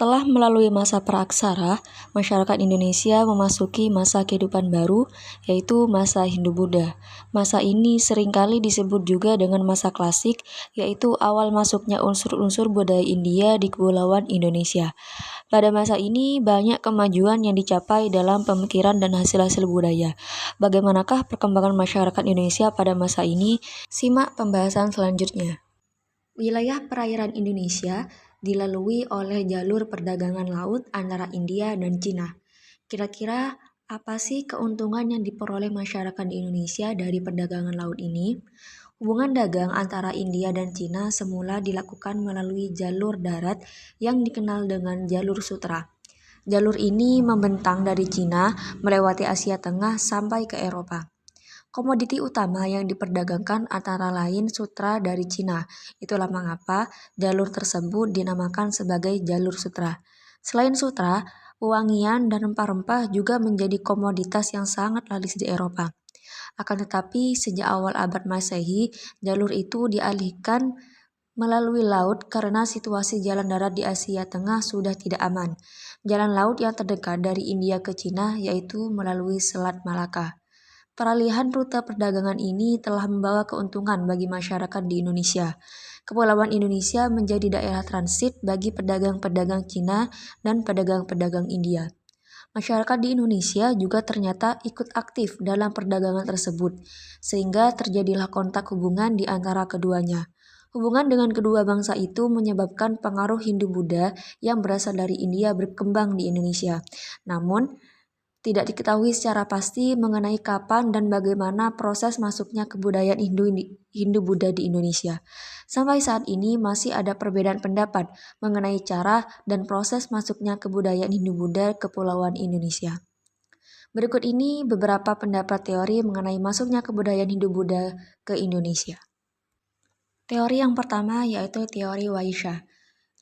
Setelah melalui masa praaksara, masyarakat Indonesia memasuki masa kehidupan baru, yaitu masa Hindu-Buddha. Masa ini seringkali disebut juga dengan masa klasik, yaitu awal masuknya unsur-unsur budaya India di Kepulauan Indonesia. Pada masa ini, banyak kemajuan yang dicapai dalam pemikiran dan hasil-hasil budaya. Bagaimanakah perkembangan masyarakat Indonesia pada masa ini? Simak pembahasan selanjutnya. Wilayah perairan Indonesia dilalui oleh jalur perdagangan laut antara India dan Cina. Kira-kira apa sih keuntungan yang diperoleh masyarakat di Indonesia dari perdagangan laut ini? Hubungan dagang antara India dan Cina semula dilakukan melalui jalur darat yang dikenal dengan jalur sutra. Jalur ini membentang dari Cina melewati Asia Tengah sampai ke Eropa. Komoditi utama yang diperdagangkan antara lain sutra dari Cina. Itulah mengapa jalur tersebut dinamakan sebagai jalur sutra. Selain sutra, wewangian dan rempah-rempah juga menjadi komoditas yang sangat laris di Eropa. Akan tetapi, sejak awal abad Masehi, jalur itu dialihkan melalui laut karena situasi jalan darat di Asia Tengah sudah tidak aman. Jalan laut yang terdekat dari India ke Cina yaitu melalui Selat Malaka. Peralihan rute perdagangan ini telah membawa keuntungan bagi masyarakat di Indonesia. Kepulauan Indonesia menjadi daerah transit bagi pedagang-pedagang Cina dan pedagang-pedagang India. Masyarakat di Indonesia juga ternyata ikut aktif dalam perdagangan tersebut, sehingga terjadilah kontak hubungan di antara keduanya. Hubungan dengan kedua bangsa itu menyebabkan pengaruh Hindu-Buddha yang berasal dari India berkembang di Indonesia. Namun, tidak diketahui secara pasti mengenai kapan dan bagaimana proses masuknya kebudayaan Hindu-Buddha di Indonesia. Sampai saat ini masih ada perbedaan pendapat mengenai cara dan proses masuknya kebudayaan Hindu-Buddha ke Kepulauan Indonesia. Berikut ini beberapa pendapat teori mengenai masuknya kebudayaan Hindu-Buddha ke Indonesia. Teori yang pertama yaitu teori Vaishya.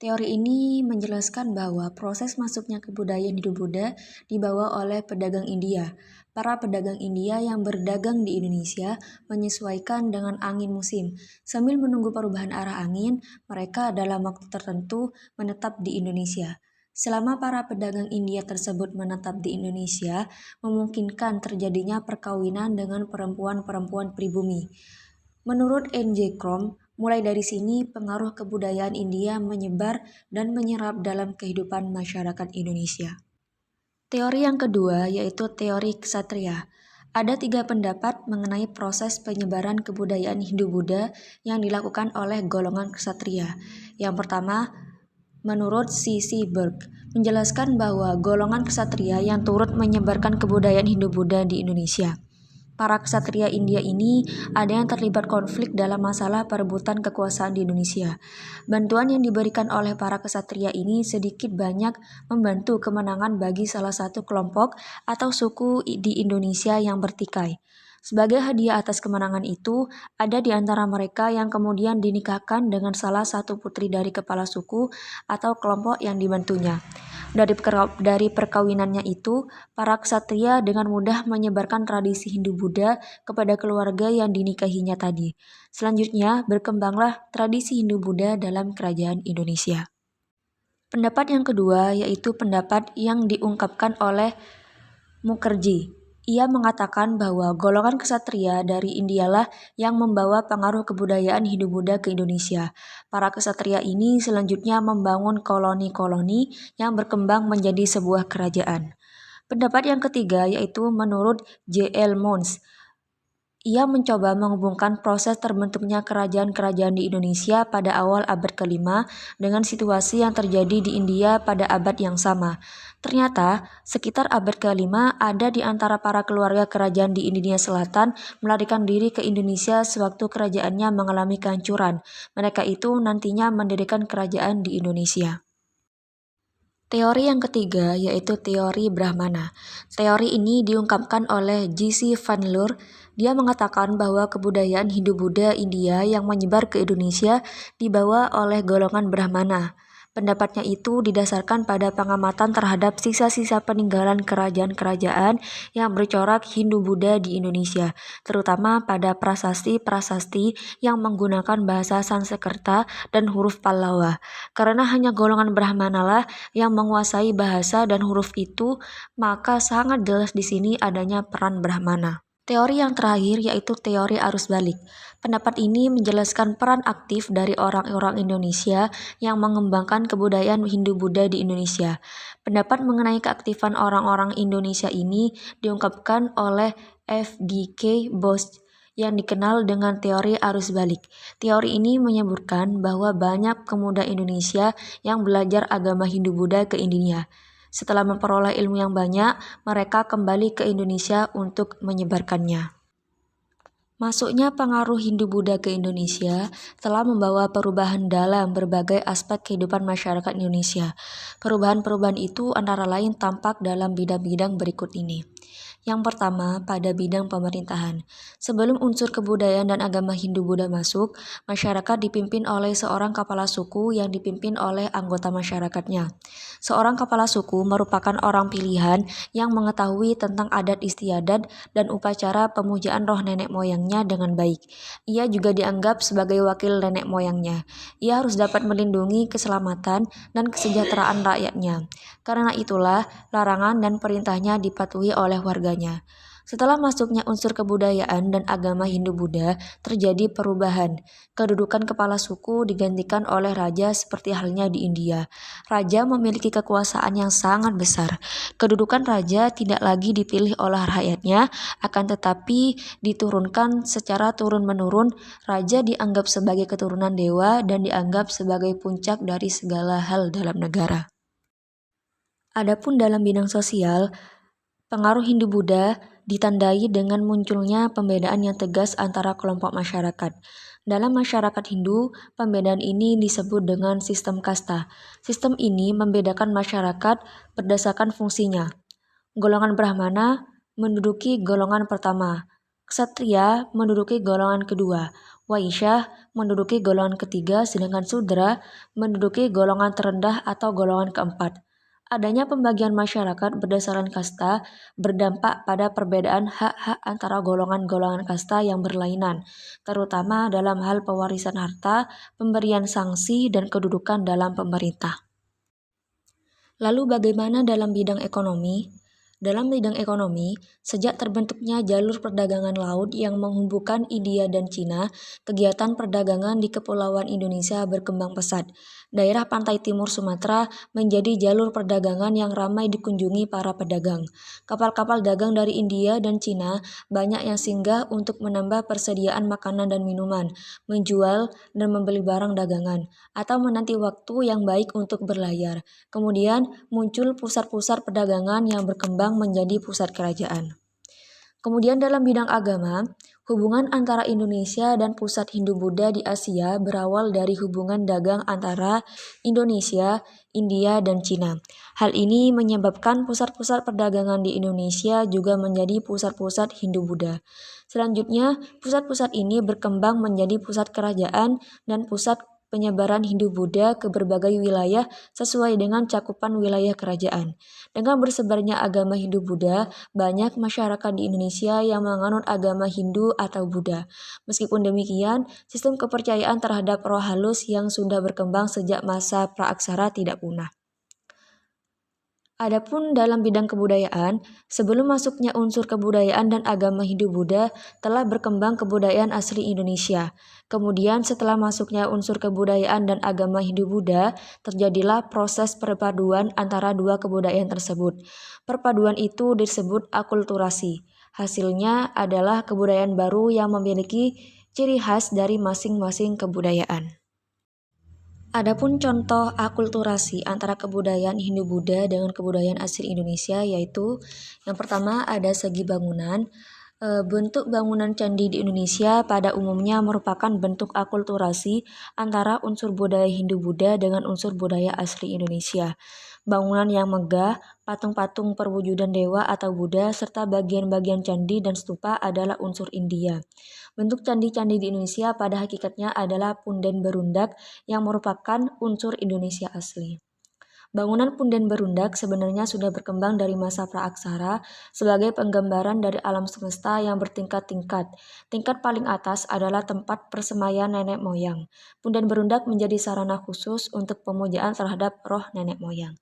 Teori ini menjelaskan bahwa proses masuknya kebudayaan Hindu-Buddha dibawa oleh pedagang India. Para pedagang India yang berdagang di Indonesia menyesuaikan dengan angin musim. Sambil menunggu perubahan arah angin, mereka dalam waktu tertentu menetap di Indonesia. Selama para pedagang India tersebut menetap di Indonesia, memungkinkan terjadinya perkawinan dengan perempuan-perempuan pribumi. Menurut N.J. Krom, mulai dari sini pengaruh kebudayaan India menyebar dan menyerap dalam kehidupan masyarakat Indonesia. Teori yang kedua yaitu teori ksatria. Ada 3 pendapat mengenai proses penyebaran kebudayaan Hindu-Buddha yang dilakukan oleh golongan ksatria. Yang pertama, menurut C.C. Burke, menjelaskan bahwa golongan ksatria yang turut menyebarkan kebudayaan Hindu-Buddha di Indonesia. Para ksatria India ini ada yang terlibat konflik dalam masalah perebutan kekuasaan di Indonesia. Bantuan yang diberikan oleh para ksatria ini sedikit banyak membantu kemenangan bagi salah satu kelompok atau suku di Indonesia yang bertikai. Sebagai hadiah atas kemenangan itu, ada di antara mereka yang kemudian dinikahkan dengan salah satu putri dari kepala suku atau kelompok yang dibantunya. Dari perkawinannya itu, para ksatria dengan mudah menyebarkan tradisi Hindu-Buddha kepada keluarga yang dinikahinya tadi. Selanjutnya, berkembanglah tradisi Hindu-Buddha dalam kerajaan Indonesia. Pendapat yang kedua yaitu pendapat yang diungkapkan oleh Mukherjee. Ia mengatakan bahwa golongan ksatria dari Indialah yang membawa pengaruh kebudayaan Hindu-Buddha ke Indonesia. Para ksatria ini selanjutnya membangun koloni-koloni yang berkembang menjadi sebuah kerajaan. Pendapat yang ketiga yaitu menurut J.L. Mons. Ia mencoba menghubungkan proses terbentuknya kerajaan-kerajaan di Indonesia pada awal abad ke-5 dengan situasi yang terjadi di India pada abad yang sama. Ternyata, sekitar abad ke-5 ada di antara para keluarga kerajaan di India Selatan melarikan diri ke Indonesia sewaktu kerajaannya mengalami kehancuran. Mereka itu nantinya mendirikan kerajaan di Indonesia. Teori yang ketiga yaitu teori Brahmana. Teori ini diungkapkan oleh J.C. Van Leur. Dia mengatakan bahwa kebudayaan Hindu-Buddha India yang menyebar ke Indonesia dibawa oleh golongan Brahmana. Pendapatnya itu didasarkan pada pengamatan terhadap sisa-sisa peninggalan kerajaan-kerajaan yang bercorak Hindu-Buddha di Indonesia, terutama pada prasasti-prasasti yang menggunakan bahasa Sanskerta dan huruf Pallawa. Karena hanya golongan Brahmana lah yang menguasai bahasa dan huruf itu, maka sangat jelas di sini adanya peran Brahmana. Teori yang terakhir yaitu teori arus balik. Pendapat ini menjelaskan peran aktif dari orang-orang Indonesia yang mengembangkan kebudayaan Hindu-Buddha di Indonesia. Pendapat mengenai keaktifan orang-orang Indonesia ini diungkapkan oleh F.D.K. Bosch yang dikenal dengan teori arus balik. Teori ini menyebutkan bahwa banyak pemuda Indonesia yang belajar agama Hindu-Buddha ke India. Setelah memperoleh ilmu yang banyak, mereka kembali ke Indonesia untuk menyebarkannya. Masuknya pengaruh Hindu-Buddha ke Indonesia telah membawa perubahan dalam berbagai aspek kehidupan masyarakat Indonesia. Perubahan-perubahan itu antara lain tampak dalam bidang-bidang berikut ini. Yang pertama, pada bidang pemerintahan. Sebelum unsur kebudayaan dan agama Hindu-Buddha masuk, masyarakat dipimpin oleh seorang kepala suku yang dipimpin oleh anggota masyarakatnya. Seorang kepala suku merupakan orang pilihan yang mengetahui tentang adat istiadat dan upacara pemujaan roh nenek moyangnya dengan baik. Ia juga dianggap sebagai wakil nenek moyangnya. Ia harus dapat melindungi keselamatan dan kesejahteraan rakyatnya. Karena itulah, larangan dan perintahnya dipatuhi oleh warganya. Setelah masuknya unsur kebudayaan dan agama Hindu-Buddha, terjadi perubahan. Kedudukan kepala suku digantikan oleh raja seperti halnya di India. Raja memiliki kekuasaan yang sangat besar. Kedudukan raja tidak lagi dipilih oleh rakyatnya, akan tetapi diturunkan secara turun-menurun. Raja dianggap sebagai keturunan dewa dan dianggap sebagai puncak dari segala hal dalam negara. Adapun dalam bidang sosial, pengaruh Hindu-Buddha ditandai dengan munculnya pembedaan yang tegas antara kelompok masyarakat. Dalam masyarakat Hindu, pembedaan ini disebut dengan sistem kasta. Sistem ini membedakan masyarakat berdasarkan fungsinya. Golongan Brahmana menduduki golongan pertama, Ksatria menduduki golongan kedua, Waisya menduduki golongan ketiga, sedangkan Sudra menduduki golongan terendah atau golongan keempat. Adanya pembagian masyarakat berdasarkan kasta berdampak pada perbedaan hak-hak antara golongan-golongan kasta yang berlainan, terutama dalam hal pewarisan harta, pemberian sanksi, dan kedudukan dalam pemerintah. Lalu bagaimana dalam bidang ekonomi? Dalam bidang ekonomi, sejak terbentuknya jalur perdagangan laut yang menghubungkan India dan Cina, kegiatan perdagangan di Kepulauan Indonesia berkembang pesat. Daerah pantai timur Sumatera menjadi jalur perdagangan yang ramai dikunjungi para pedagang. Kapal-kapal dagang dari India dan Cina banyak yang singgah untuk menambah persediaan makanan dan minuman, menjual dan membeli barang dagangan, atau menanti waktu yang baik untuk berlayar. Kemudian muncul pusat-pusat perdagangan yang berkembang menjadi pusat kerajaan. Kemudian dalam bidang agama, hubungan antara Indonesia dan pusat Hindu-Buddha di Asia berawal dari hubungan dagang antara Indonesia, India, dan Cina. Hal ini menyebabkan pusat-pusat perdagangan di Indonesia juga menjadi pusat-pusat Hindu-Buddha. Selanjutnya, pusat-pusat ini berkembang menjadi pusat kerajaan dan pusat penyebaran Hindu-Buddha ke berbagai wilayah sesuai dengan cakupan wilayah kerajaan. Dengan bersebarnya agama Hindu-Buddha, banyak masyarakat di Indonesia yang menganut agama Hindu atau Buddha. Meskipun demikian, sistem kepercayaan terhadap roh halus yang sudah berkembang sejak masa praaksara tidak punah. Adapun dalam bidang kebudayaan, sebelum masuknya unsur kebudayaan dan agama Hindu-Buddha, telah berkembang kebudayaan asli Indonesia. Kemudian setelah masuknya unsur kebudayaan dan agama Hindu-Buddha, terjadilah proses perpaduan antara dua kebudayaan tersebut. Perpaduan itu disebut akulturasi. Hasilnya adalah kebudayaan baru yang memiliki ciri khas dari masing-masing kebudayaan. Adapun contoh akulturasi antara kebudayaan Hindu-Buddha dengan kebudayaan asli Indonesia yaitu yang pertama ada segi bangunan. Bentuk bangunan candi di Indonesia pada umumnya merupakan bentuk akulturasi antara unsur budaya Hindu-Buddha dengan unsur budaya asli Indonesia. Bangunan yang megah, patung-patung perwujudan dewa atau Buddha, serta bagian-bagian candi dan stupa adalah unsur India. Bentuk candi-candi di Indonesia pada hakikatnya adalah punden berundak yang merupakan unsur Indonesia asli. Bangunan punden berundak sebenarnya sudah berkembang dari masa praaksara sebagai penggambaran dari alam semesta yang bertingkat-tingkat. Tingkat paling atas adalah tempat persemaian nenek moyang. Punden berundak menjadi sarana khusus untuk pemujaan terhadap roh nenek moyang.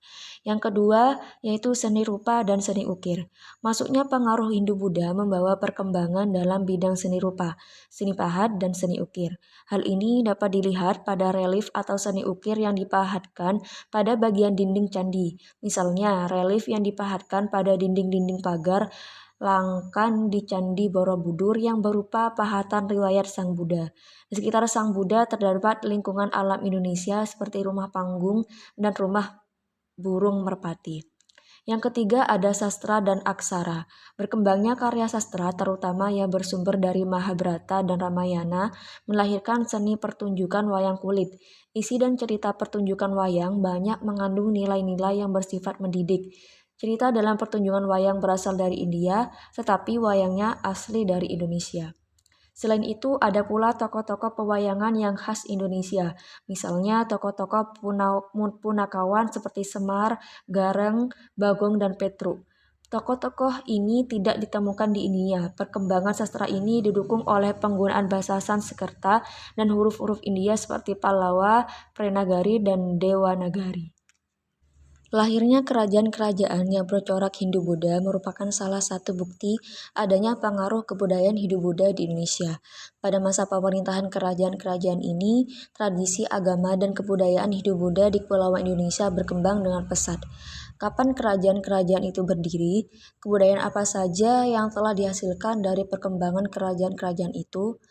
Yang kedua yaitu seni rupa dan seni ukir. Masuknya pengaruh Hindu-Buddha membawa perkembangan dalam bidang seni rupa, seni pahat, dan seni ukir. Hal ini dapat dilihat pada relief atau seni ukir yang dipahatkan pada bagian dinding candi. Misalnya, relief yang dipahatkan pada dinding-dinding pagar langkan di Candi Borobudur yang berupa pahatan riwayat Sang Buddha. Di sekitar Sang Buddha terdapat lingkungan alam Indonesia seperti rumah panggung dan rumah burung merpati. Yang ketiga ada sastra dan aksara. Berkembangnya karya sastra terutama yang bersumber dari Mahabharata dan Ramayana melahirkan seni pertunjukan wayang kulit. Isi dan cerita pertunjukan wayang banyak mengandung nilai-nilai yang bersifat mendidik. Cerita dalam pertunjukan wayang berasal dari India, tetapi wayangnya asli dari Indonesia. Selain itu, ada pula tokoh-tokoh pewayangan yang khas Indonesia. Misalnya tokoh-tokoh punakawan seperti Semar, Gareng, Bagong, dan Petruk. Tokoh-tokoh ini tidak ditemukan di India. Perkembangan sastra ini didukung oleh penggunaan bahasa Sanskerta dan huruf-huruf India seperti Pallawa, Pranagari, dan Dewanagari. Lahirnya kerajaan-kerajaan yang bercorak Hindu-Buddha merupakan salah satu bukti adanya pengaruh kebudayaan Hindu-Buddha di Indonesia. Pada masa pemerintahan kerajaan-kerajaan ini, tradisi agama dan kebudayaan Hindu-Buddha di Kepulauan Indonesia berkembang dengan pesat. Kapan kerajaan-kerajaan itu berdiri? Kebudayaan apa saja yang telah dihasilkan dari perkembangan kerajaan-kerajaan itu?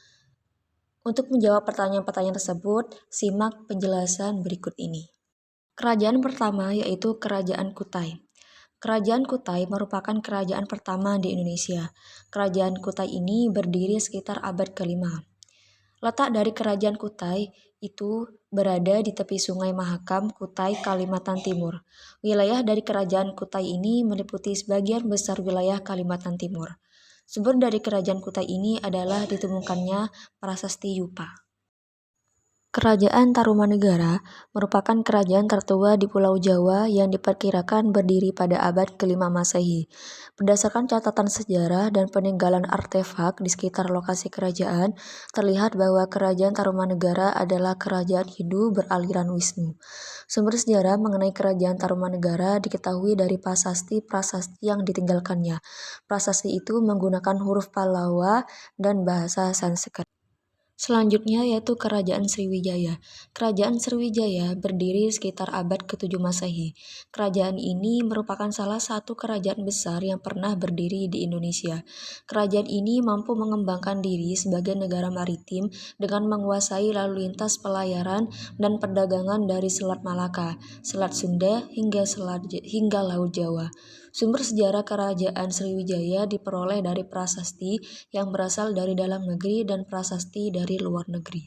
Untuk menjawab pertanyaan-pertanyaan tersebut, simak penjelasan berikut ini. Kerajaan pertama yaitu Kerajaan Kutai. Kerajaan Kutai merupakan kerajaan pertama di Indonesia. Kerajaan Kutai ini berdiri sekitar abad ke-5. Letak dari Kerajaan Kutai itu berada di tepi Sungai Mahakam, Kutai, Kalimantan Timur. Wilayah dari Kerajaan Kutai ini meliputi sebagian besar wilayah Kalimantan Timur. Sumber dari Kerajaan Kutai ini adalah ditemukannya prasasti Yupa. Kerajaan Tarumanegara merupakan kerajaan tertua di Pulau Jawa yang diperkirakan berdiri pada abad ke-5 Masehi. Berdasarkan catatan sejarah dan peninggalan artefak di sekitar lokasi kerajaan, terlihat bahwa kerajaan Tarumanegara adalah kerajaan Hindu beraliran Wisnu. Sumber sejarah mengenai kerajaan Tarumanegara diketahui dari prasasti-prasasti yang ditinggalkannya. Prasasti itu menggunakan huruf Pallawa dan bahasa Sanskerta. Selanjutnya yaitu Kerajaan Sriwijaya. Kerajaan Sriwijaya berdiri sekitar abad ke-7 Masehi. Kerajaan ini merupakan salah satu kerajaan besar yang pernah berdiri di Indonesia. Kerajaan ini mampu mengembangkan diri sebagai negara maritim dengan menguasai lalu lintas pelayaran dan perdagangan dari Selat Malaka, Selat Sunda hingga Laut Jawa. Sumber sejarah Kerajaan Sriwijaya diperoleh dari prasasti yang berasal dari dalam negeri dan prasasti dari luar negeri.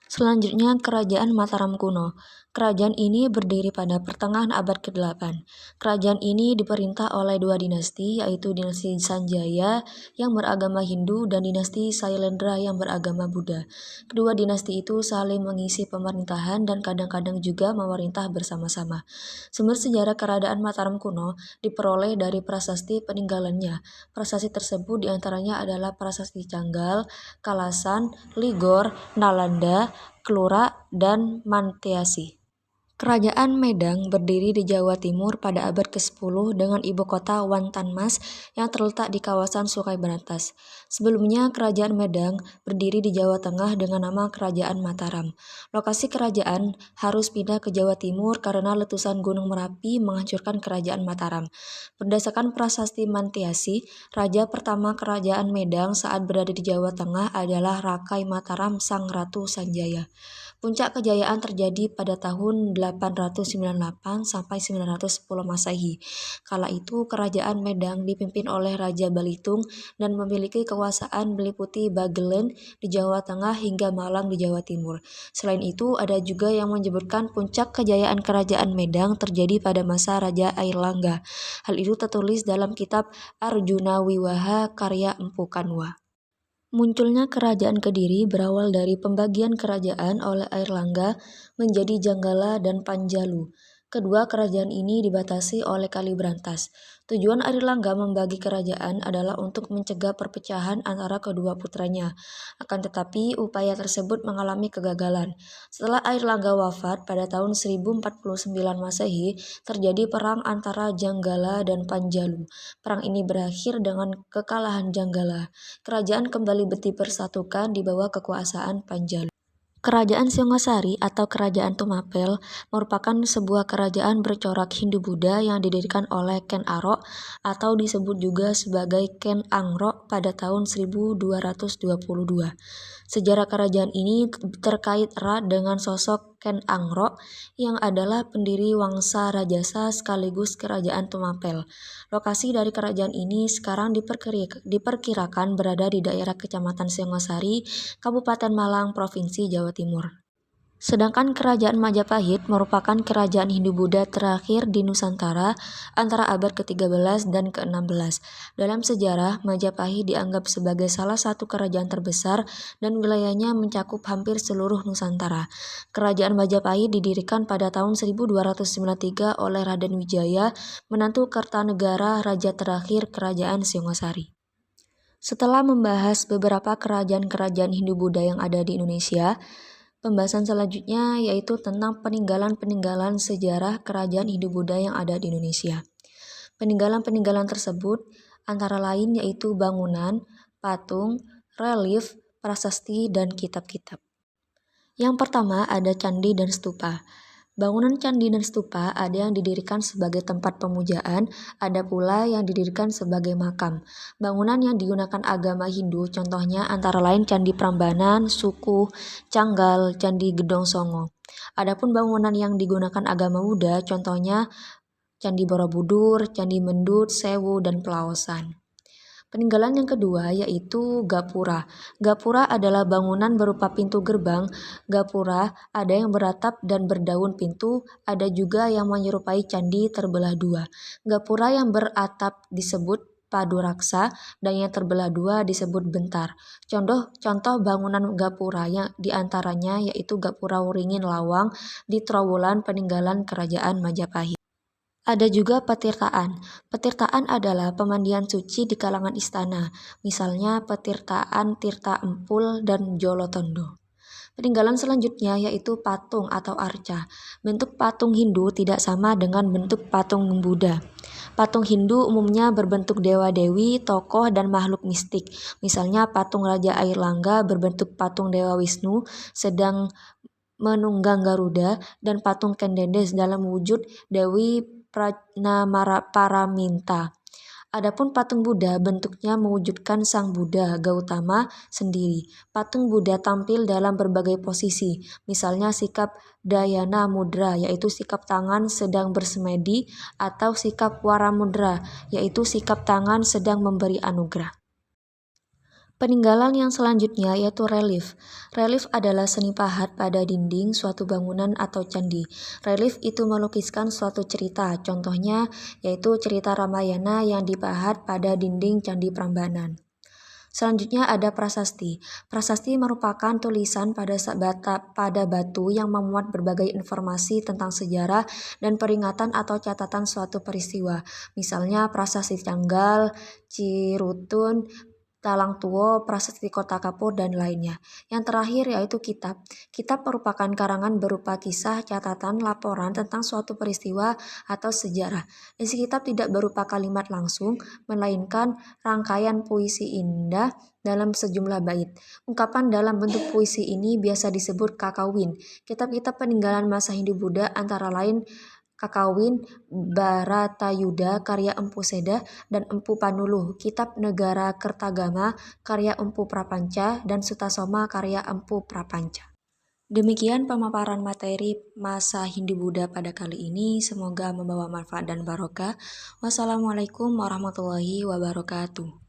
Selanjutnya, Kerajaan Mataram kuno. Kerajaan ini berdiri pada pertengahan abad ke-8. Kerajaan ini diperintah oleh dua dinasti, yaitu dinasti Sanjaya yang beragama Hindu dan dinasti Sailendra yang beragama Buddha. Kedua dinasti itu saling mengisi pemerintahan dan kadang-kadang juga memerintah bersama-sama. Sumber sejarah Kerajaan Mataram kuno diperoleh dari prasasti peninggalannya. Prasasti tersebut diantaranya adalah Prasasti Canggal, Kalasan, Ligor, Nalanda, Kelura, dan Manteasi. Kerajaan Medang berdiri di Jawa Timur pada abad ke-10 dengan ibu kota Wantanmas yang terletak di kawasan Sungai Berantas. Sebelumnya, Kerajaan Medang berdiri di Jawa Tengah dengan nama Kerajaan Mataram. Lokasi kerajaan harus pindah ke Jawa Timur karena letusan Gunung Merapi menghancurkan Kerajaan Mataram. Berdasarkan prasasti Manteasi, raja pertama Kerajaan Medang saat berada di Jawa Tengah adalah Rakai Mataram Sang Ratu Sanjaya. Puncak kejayaan terjadi pada tahun 898 sampai 910 Masehi. Kala itu Kerajaan Medang dipimpin oleh Raja Balitung dan memiliki kekuasaan meliputi Bagelen di Jawa Tengah hingga Malang di Jawa Timur. Selain itu, ada juga yang menyebutkan puncak kejayaan Kerajaan Medang terjadi pada masa Raja Airlangga. Hal itu tertulis dalam kitab Arjuna Wiwaha karya Empu Kanwa. Munculnya Kerajaan Kediri berawal dari pembagian kerajaan oleh Airlangga menjadi Janggala dan Panjalu. Kedua kerajaan ini dibatasi oleh Kalibrantas. Tujuan Airlangga membagi kerajaan adalah untuk mencegah perpecahan antara kedua putranya. Akan tetapi upaya tersebut mengalami kegagalan. Setelah Airlangga wafat pada tahun 1049 Masehi, terjadi perang antara Janggala dan Panjalu. Perang ini berakhir dengan kekalahan Janggala. Kerajaan kembali dipersatukan di bawah kekuasaan Panjalu. Kerajaan Singosari atau Kerajaan Tumapel merupakan sebuah kerajaan bercorak Hindu-Buddha yang didirikan oleh Ken Arok atau disebut juga sebagai Ken Angrok pada tahun 1222. Sejarah kerajaan ini terkait erat dengan sosok Ken Angrok yang adalah pendiri Wangsa Rajasa sekaligus Kerajaan Tumapel. Lokasi dari kerajaan ini sekarang diperkirakan berada di daerah Kecamatan Singosari, Kabupaten Malang, Provinsi Jawa Timur. Sedangkan Kerajaan Majapahit merupakan kerajaan Hindu-Buddha terakhir di Nusantara antara abad ke-13 dan ke-16. Dalam sejarah, Majapahit dianggap sebagai salah satu kerajaan terbesar dan wilayahnya mencakup hampir seluruh Nusantara. Kerajaan Majapahit didirikan pada tahun 1293 oleh Raden Wijaya, menantu Kertanegara raja terakhir Kerajaan Singosari. Setelah membahas beberapa kerajaan-kerajaan Hindu-Buddha yang ada di Indonesia, pembahasan selanjutnya yaitu tentang peninggalan-peninggalan sejarah kerajaan Hindu-Buddha yang ada di Indonesia. Peninggalan-peninggalan tersebut antara lain yaitu bangunan, patung, relief, prasasti, dan kitab-kitab. Yang pertama ada candi dan stupa. Bangunan candi dan stupa ada yang didirikan sebagai tempat pemujaan, ada pula yang didirikan sebagai makam. Bangunan yang digunakan agama Hindu contohnya antara lain Candi Prambanan, Sukuh, Canggal, Candi Gedong Songo. Adapun bangunan yang digunakan agama Buddha contohnya Candi Borobudur, Candi Mendut, Sewu, dan Pelaosan. Peninggalan yang kedua yaitu gapura. Gapura adalah bangunan berupa pintu gerbang. Gapura ada yang beratap dan berdaun pintu, ada juga yang menyerupai candi terbelah dua. Gapura yang beratap disebut paduraksa dan yang terbelah dua disebut bentar. Contoh bangunan gapura yang diantaranya yaitu Gapura Wuringin Lawang di Trowulan peninggalan Kerajaan Majapahit. Ada juga petirtaan. Petirtaan adalah pemandian suci di kalangan istana, misalnya petirtaan Tirta Empul dan Jolotondo. Peninggalan selanjutnya yaitu patung atau arca. Bentuk patung Hindu tidak sama dengan bentuk patung Buddha. Patung Hindu umumnya berbentuk dewa-dewi, tokoh, dan makhluk mistik. Misalnya patung Raja Airlangga berbentuk patung Dewa Wisnu sedang menunggang Garuda dan patung Kendedes dalam wujud Dewi Pranamara-Paraminta. Adapun patung Buddha bentuknya mewujudkan Sang Buddha Gautama sendiri. Patung Buddha tampil dalam berbagai posisi, misalnya sikap Dhyana Mudra yaitu sikap tangan sedang bersemedi atau sikap Waramudra yaitu sikap tangan sedang memberi anugerah. Peninggalan yang selanjutnya yaitu relief. Relief adalah seni pahat pada dinding suatu bangunan atau candi. Relief itu melukiskan suatu cerita, contohnya yaitu cerita Ramayana yang dipahat pada dinding Candi Prambanan. Selanjutnya ada prasasti. Prasasti merupakan tulisan pada batu yang memuat berbagai informasi tentang sejarah dan peringatan atau catatan suatu peristiwa. Misalnya prasasti Canggal, Cirutun, Talang Tuo, Prasasti Kota Kapur, dan lainnya. Yang terakhir yaitu kitab. Kitab merupakan karangan berupa kisah, catatan, laporan tentang suatu peristiwa atau sejarah. Isi kitab tidak berupa kalimat langsung, melainkan rangkaian puisi indah dalam sejumlah bait. Ungkapan dalam bentuk puisi ini biasa disebut kakawin. Kitab-kitab peninggalan masa Hindu-Buddha antara lain Kakawin Bharatayuda karya Empu Seda dan Empu Panuluh, Kitab Negara Kertagama karya Empu Prapanca, dan Sutasoma karya Empu Prapanca. Demikian pemaparan materi masa Hindu-Buddha pada kali ini. Semoga membawa manfaat dan barokah. Wassalamualaikum warahmatullahi wabarakatuh.